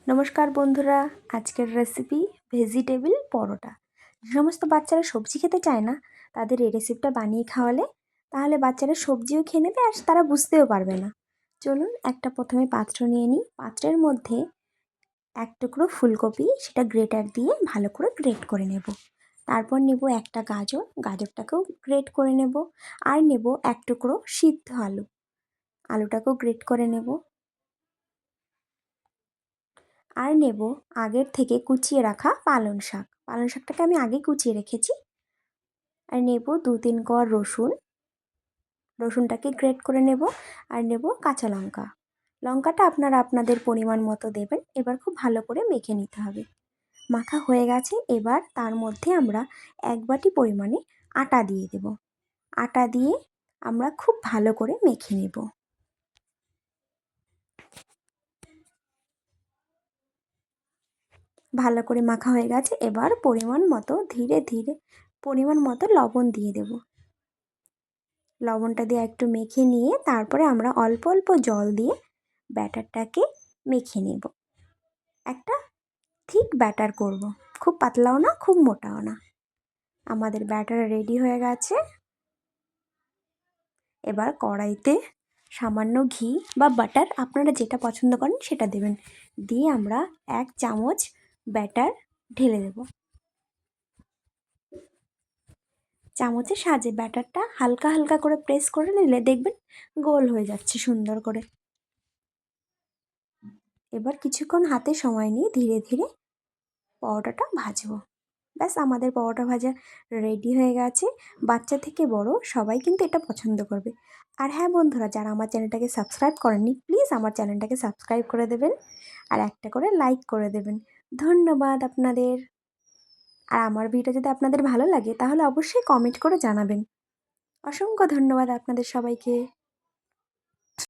নমস্কার বন্ধুরা, আজকের রেসিপি ভেজিটেবিল পরোটা। যে সমস্ত বাচ্চারা সবজি খেতে চায় না তাদের এই রেসিপিটা বানিয়ে খাওয়ালে তাহলে বাচ্চারা সবজিও খেয়ে নেবে আর তারা বুঝতেও পারবে না। চলুন একটা প্রথমে পাত্র নিয়ে নিই। পাত্রের মধ্যে এক টুকরো ফুলকপি, সেটা গ্রেটার দিয়ে ভালো করে গ্রেট করে নেব। তারপর নেব একটা গাজর, গাজরটাকেও গ্রেট করে নেব। আর নেব এক টুকরো সিদ্ধ আলু, আলুটাকেও গ্রেট করে নেব। আর নেব আগের থেকে কুচিয়ে রাখা পালং শাক, পালং শাকটাকে আমি আগে কুচিয়ে রেখেছি। আর নেব 2-3 কোয়া রসুন, রসুনটাকে গ্রেট করে নেব। আর নেব কাঁচা লঙ্কা, লঙ্কাটা আপনারা আপনাদের পরিমাণ মতো দেবেন। এবার খুব ভালো করে মেখে নিতে হবে। মাখা হয়ে গেছে, এবার তার মধ্যে আমরা 1 বাটি পরিমাণে আটা দিয়ে দেব। আটা দিয়ে আমরা খুব ভালো করে মেখে নেব। ভালো করে মাখা হয়ে গেছে, এবার পরিমাণ মতো ধীরে ধীরে পরিমাণ মতো লবণ দিয়ে দেব। লবণটা দিয়ে একটু মেখে নিয়ে তারপরে আমরা অল্প অল্প জল দিয়ে ব্যাটারটাকে মেখে নেব। একটা ঠিক ব্যাটার করব, খুব পাতলাও না খুব মোটাও না। আমাদের ব্যাটার রেডি হয়ে গেছে। এবার কড়াইতে সামান্য ঘি বা বাটার, আপনারা যেটা পছন্দ করেন সেটা দেবেন। দিয়ে আমরা 1 চামচ ব্যাটার ঢেলে দেব। চামচের সাহায্যে ব্যাটারটা হালকা হালকা করে প্রেস করে নিলে দেখবেন গোল হয়ে যাচ্ছে সুন্দর করে। এবার কিছুক্ষণ হাতে সময় নিয়ে ধীরে ধীরে পরোটাটা ভাজবো। ব্যাস, আমাদের পরোটা ভাজা রেডি হয়ে গেছে। বাচ্চা থেকে বড় সবাই কিন্তু এটা পছন্দ করবে। আর হ্যাঁ বন্ধুরা, যারা আমার চ্যানেলটাকে সাবস্ক্রাইব করেননি প্লিজ আমার চ্যানেলটাকে সাবস্ক্রাইব করে দেবেন আর একটা করে লাইক করে দেবেন। ধন্যবাদ আপনাদের। আর আমার ভিডিও যদি আপনাদের ভালো লাগে তাহলে অবশ্যই কমেন্ট করে জানাবেন। অসংখ্য ধন্যবাদ আপনাদের সবাইকে।